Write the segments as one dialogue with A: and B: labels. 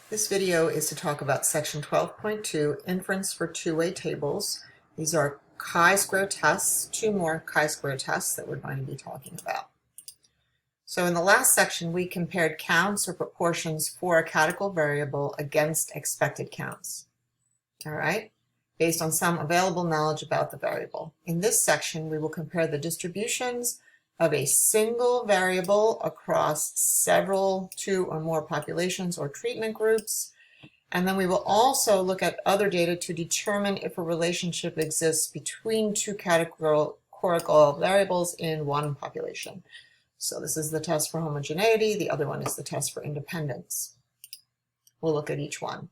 A: This video is to talk about section 12.2, inference for two-way tables. These are chi-square tests, two more chi-square tests that we're going to be talking about. So in the last section, we compared counts or proportions for a categorical variable against expected counts, all right, based on some available knowledge about the variable. In this section, we will compare the distributions of a single variable across several, two or more populations or treatment groups. And then we will also look at other data to determine if a relationship exists between two categorical variables in one population. So this is the test for homogeneity. The other one is the test for independence. We'll look at each one.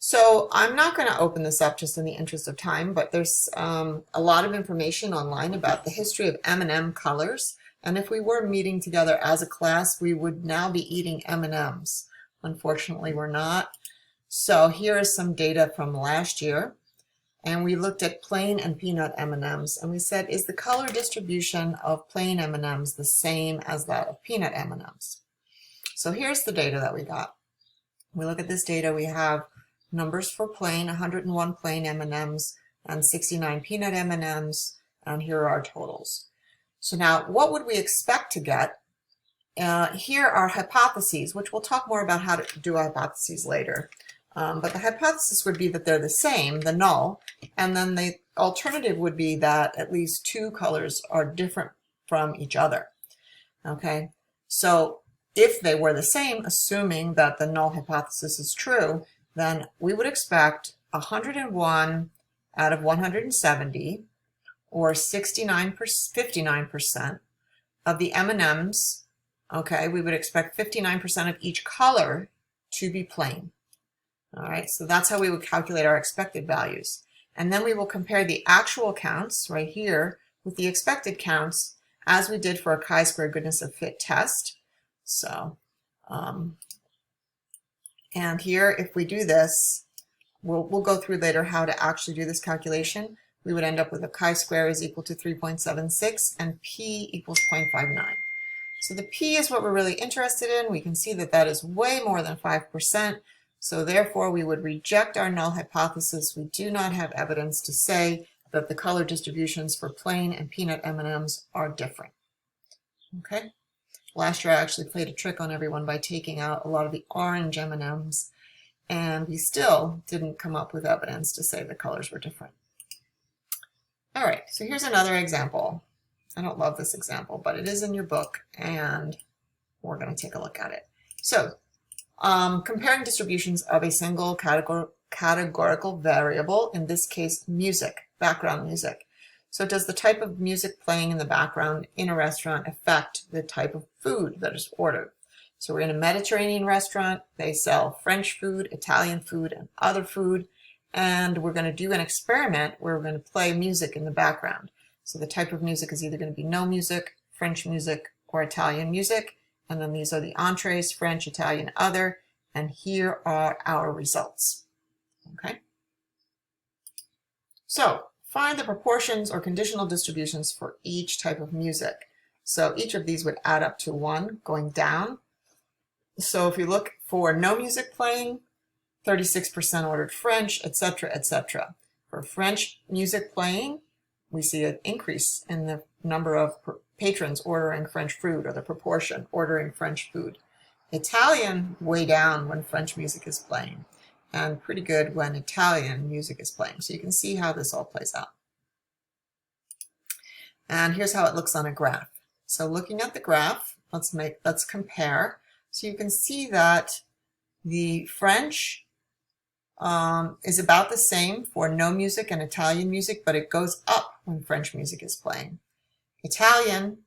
A: So I'm not going to open this up just in the interest of time, but there's a lot of information online about the history of M&M colors. And if we were meeting together as a class, we would now be eating M&Ms. Unfortunately, we're not. So here is some data from last year. And we looked at plain and peanut M&Ms. And we said, is the color distribution of plain M&Ms the same as that of peanut M&Ms? So here's the data that we got. We look at this data. We have numbers for plain, 101 plain M&Ms and 69 peanut M&Ms. And here are our totals. So now, what would we expect to get? Here are hypotheses, which we'll talk more about how to do hypotheses later. But the hypothesis would be that they're the same, the null, and then the alternative would be that at least two colors are different from each other. Okay, so if they were the same, assuming that the null hypothesis is true, then we would expect 101 out of 170, or 59% of the M&Ms, okay, we would expect 59% of each color to be plain. All right, so that's how we would calculate our expected values. And then we will compare the actual counts right here with the expected counts as we did for a chi-square goodness of fit test. So, and here, if we do this, we'll go through later how to actually do this calculation. We would end up with a chi-square is equal to 3.76 and p equals 0.59. So the p is what we're really interested in. We can see that that is way more than 5%. So therefore, we would reject our null hypothesis. We do not have evidence to say that the color distributions for plain and peanut M&Ms are different. Okay. Last year, I actually played a trick on everyone by taking out a lot of the orange M&Ms, and we still didn't come up with evidence to say the colors were different. All right, so here's another example. I don't love this example, but it is in your book, and we're going to take a look at it. So, comparing distributions of a single categorical variable, in this case, music, background music. So does the type of music playing in the background in a restaurant affect the type of food that is ordered? So we're in a Mediterranean restaurant. They sell French food, Italian food, and other food. And we're going to do an experiment where we're going to play music in the background. So the type of music is either going to be no music, French music, or Italian music. And then these are the entrees, French, Italian, other. And here are our results. Okay. So find the proportions or conditional distributions for each type of music. So each of these would add up to 1 going down. So if you look for no music playing, 36% ordered French, etc., etc. For French music playing, we see an increase in the number of patrons ordering French food, or the proportion ordering French food. Italian, way down when French music is playing, and pretty good when Italian music is playing. So you can see how this all plays out. And here's how it looks on a graph. So looking at the graph, let's compare. So you can see that the French is about the same for no music and Italian music, but it goes up when French music is playing. Italian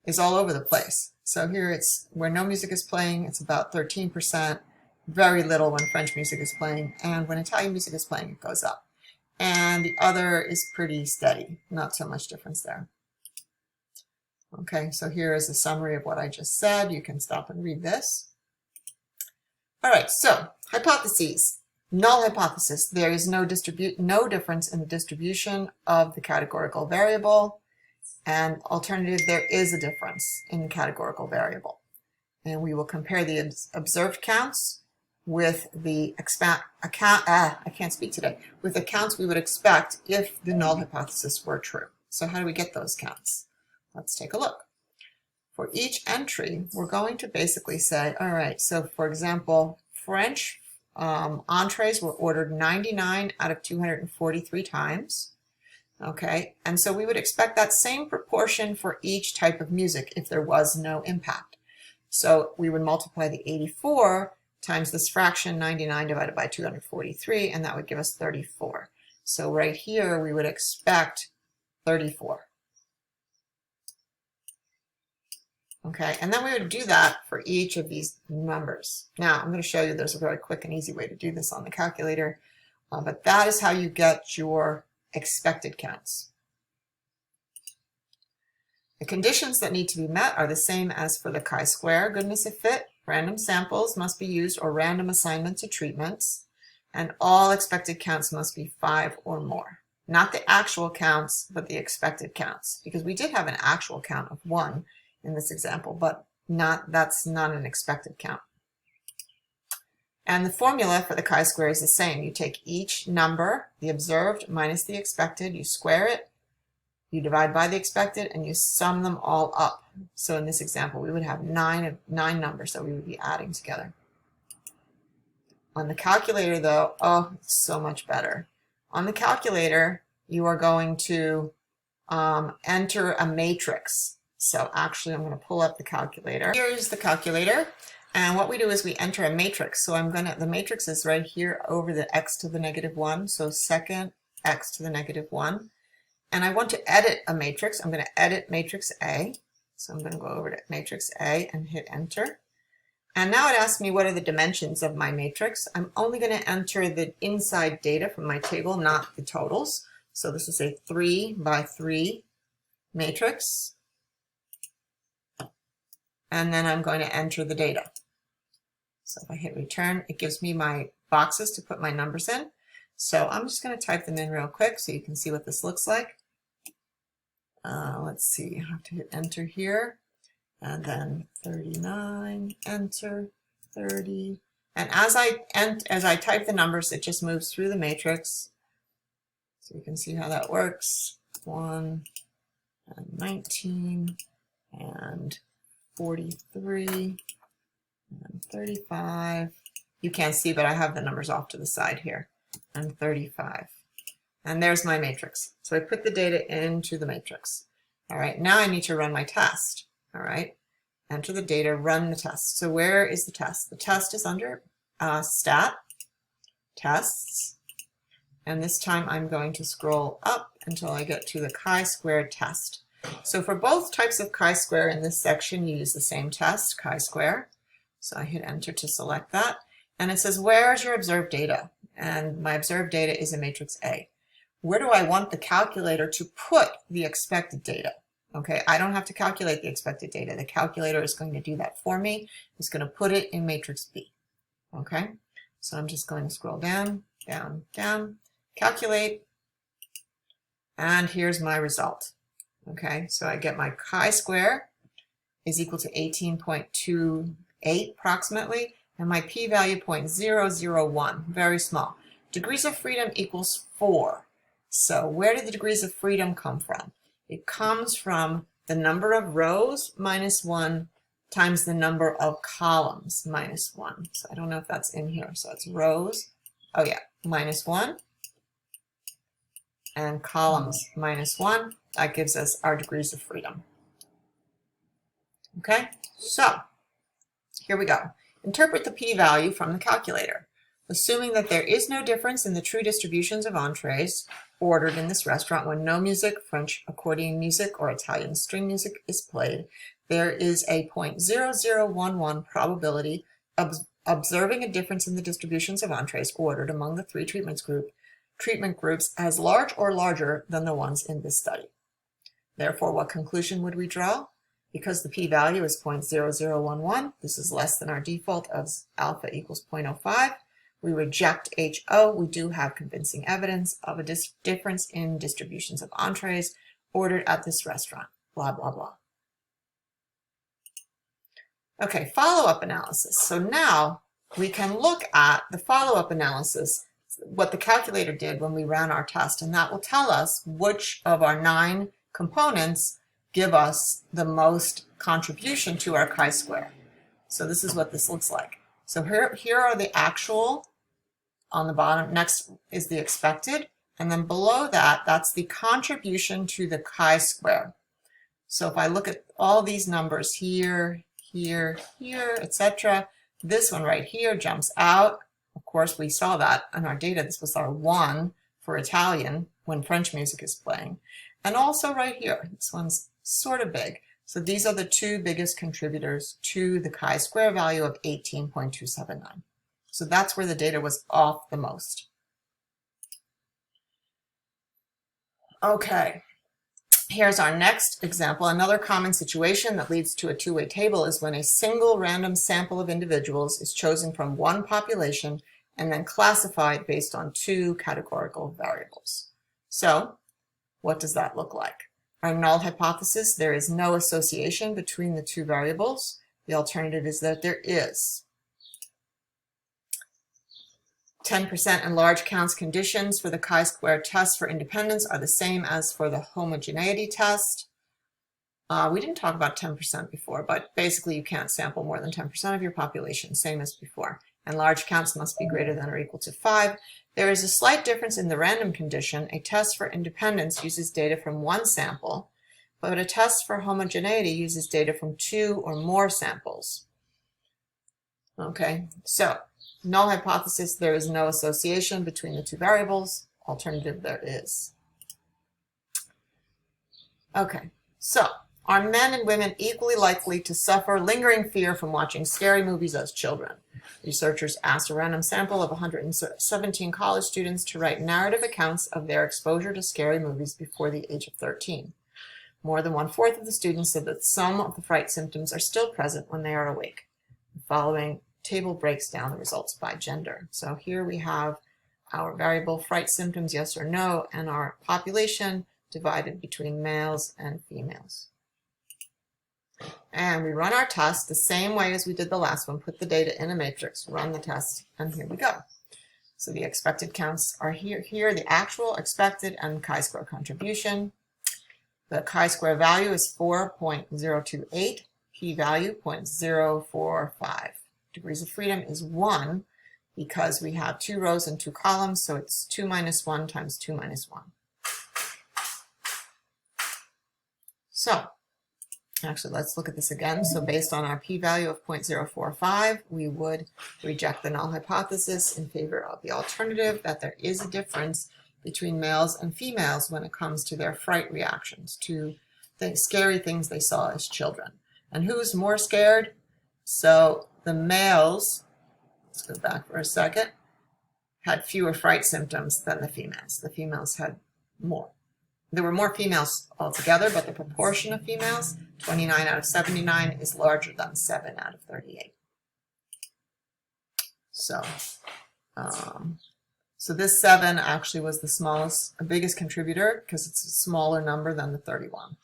A: is all over the place. So here it's where no music is playing, it's about 13%, very little when French music is playing, and when Italian music is playing, it goes up. And the other is pretty steady, not so much difference there. Okay, so here is a summary of what I just said. You can stop and read this. All right, so hypotheses. Null hypothesis, there is no difference in the distribution of the categorical variable. And alternative, there is a difference in the categorical variable. And we will compare the observed counts with the I can't speak today, with the counts we would expect if the null hypothesis were true. So how do we get those counts? Let's take a look. For each entry, we're going to basically say, all right, so for example, French entrees were ordered 99 out of 243 times. Okay, and so we would expect that same proportion for each type of music if there was no impact. So we would multiply the 84 times this fraction, 99 divided by 243, and that would give us 34. So right here, we would expect 34. Okay, and then we would do that for each of these numbers. Now, I'm going to show you there's a very quick and easy way to do this on the calculator, but that is how you get your expected counts. The conditions that need to be met are the same as for the chi-square goodness of fit. Random samples must be used or random assignment to treatments, and all expected counts must be 5 or more. Not the actual counts, but the expected counts, because we did have an actual count of 1 in this example, but that's not an expected count. And the formula for the chi-square is the same. You take each number, the observed minus the expected, you square it, you divide by the expected, and you sum them all up. So in this example, we would have nine numbers that we would be adding together. On the calculator, though, oh, it's so much better. On the calculator, you are going to enter a matrix. So actually, I'm going to pull up the calculator. Here's the calculator. And what we do is we enter a matrix. So the matrix is right here over the x to the negative 1. So second x to the negative 1. And I want to edit a matrix. I'm going to edit matrix A. So I'm going to go over to matrix A and hit enter. And now it asks me what are the dimensions of my matrix. I'm only going to enter the inside data from my table, not the totals. So this is a 3 by 3 matrix. And then I'm going to enter the data. So if I hit return, it gives me my boxes to put my numbers in. So I'm just going to type them in real quick so you can see what this looks like. Let's see, I have to hit enter here. And then 39, enter, 30. And as I type the numbers, it just moves through the matrix. So you can see how that works. 1, and 19, and 43. And 35. You can't see, but I have the numbers off to the side here. And 35. And there's my matrix. So I put the data into the matrix. All right, now I need to run my test. All right, enter the data, run the test. So where is the test? The test is under stat, tests. And this time I'm going to scroll up until I get to the chi-square test. So for both types of chi-square in this section, you use the same test, chi-square. So I hit enter to select that. And it says, where's your observed data? And my observed data is in matrix A. Where do I want the calculator to put the expected data? Okay, I don't have to calculate the expected data. The calculator is going to do that for me. It's going to put it in matrix B. Okay, so I'm just going to scroll down, down, down, calculate, and here's my result. Okay, so I get my chi-square is equal to 18.28 approximately, and my p-value 0.001, very small. Degrees of freedom equals 4. So where did the degrees of freedom come from? It comes from the number of rows minus 1 times the number of columns minus 1. So I don't know if that's in here. So it's rows, oh yeah, minus 1, and columns minus 1. That gives us our degrees of freedom. Okay, so here we go. Interpret the p-value from the calculator. Assuming that there is no difference in the true distributions of entrees ordered in this restaurant when no music, French accordion music, or Italian string music is played, there is a 0.0011 probability of observing a difference in the distributions of entrees ordered among the 3 treatment groups as large or larger than the ones in this study. Therefore, what conclusion would we draw? Because the p-value is 0.0011, this is less than our default of alpha equals 0.05. We reject HO. We do have convincing evidence of a difference in distributions of entrees ordered at this restaurant, blah, blah, blah. Okay, follow-up analysis. So now we can look at the follow-up analysis, what the calculator did when we ran our test, and that will tell us which of our 9 components give us the most contribution to our chi-square. So this is what this looks like. So here are the actual on the bottom. Next is the expected, and then below that, that's the contribution to the chi-square. So if I look at all these numbers here, here, here, etc., this one right here jumps out. Of course, we saw that in our data. This was our 1 for Italian when French music is playing. And also right here, this one's sort of big. So these are the 2 biggest contributors to the chi-square value of 18.279. So that's where the data was off the most. Okay, here's our next example. Another common situation that leads to a two-way table is when a single random sample of individuals is chosen from one population and then classified based on 2 categorical variables. So what does that look like? Our null hypothesis, there is no association between the 2 variables. The alternative is that there is. 10% and large counts conditions for the chi-square test for independence are the same as for the homogeneity test. We didn't talk about 10% before, but basically you can't sample more than 10% of your population, same as before. And large counts must be greater than or equal to 5. There is a slight difference in the random condition. A test for independence uses data from 1 sample, but a test for homogeneity uses data from 2 or more samples. Okay, so null hypothesis, there is no association between the 2 variables. Alternative, there is. Okay, so are men and women equally likely to suffer lingering fear from watching scary movies as children? Researchers asked a random sample of 117 college students to write narrative accounts of their exposure to scary movies before the age of 13. More than 1/4 of the students said that some of the fright symptoms are still present when they are awake. The following table breaks down the results by gender. So here we have our variable fright symptoms, yes or no, and our population divided between males and females. And we run our test the same way as we did the last one. Put the data in a matrix, run the test, and here we go. So the expected counts are here, the actual, expected, and chi-square contribution. The chi-square value is 4.028, p-value 0.045. Degrees of freedom is 1 because we have 2 rows and 2 columns, so it's 2 minus 1 times 2 minus 1. So actually, let's look at this again. So based on our p-value of 0.045, we would reject the null hypothesis in favor of the alternative that there is a difference between males and females when it comes to their fright reactions to the scary things they saw as children. And who's more scared? So the males, let's go back for a second, had fewer fright symptoms than the females. The females had more. There were more females altogether, but the proportion of females, 29 out of 79, is larger than 7 out of 38. So, so this 7 actually was the smallest, biggest contributor because it's a smaller number than the 31.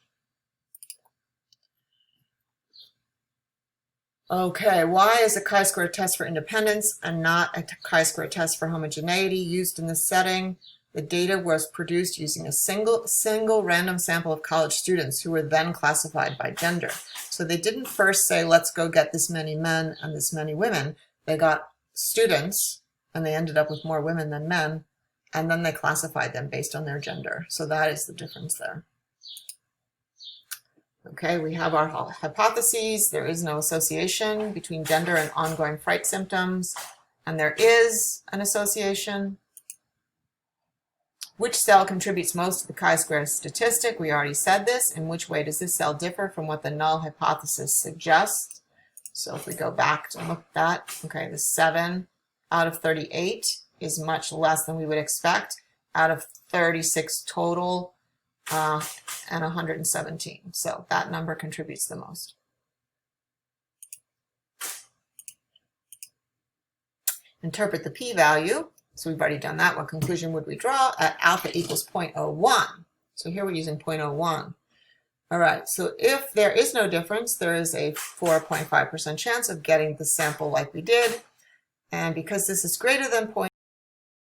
A: Okay, why is a chi-square test for independence and not a chi-square test for homogeneity used in this setting? The data was produced using a single random sample of college students who were then classified by gender. So they didn't first say, let's go get this many men and this many women. They got students, and they ended up with more women than men, and then they classified them based on their gender. So that is the difference there. Okay, we have our hypotheses. There is no association between gender and ongoing fright symptoms, and there is an association. Which cell contributes most to the chi-square statistic? We already said this. In which way does this cell differ from what the null hypothesis suggests? So if we go back to look at that, okay, the 7 out of 38 is much less than we would expect out of 36 total and 117. So that number contributes the most. Interpret the p-value. So we've already done that. What conclusion would we draw? At alpha equals 0.01. So here we're using 0.01. All right, so if there is no difference, there is a 4.5% chance of getting the sample like we did. And because this is greater than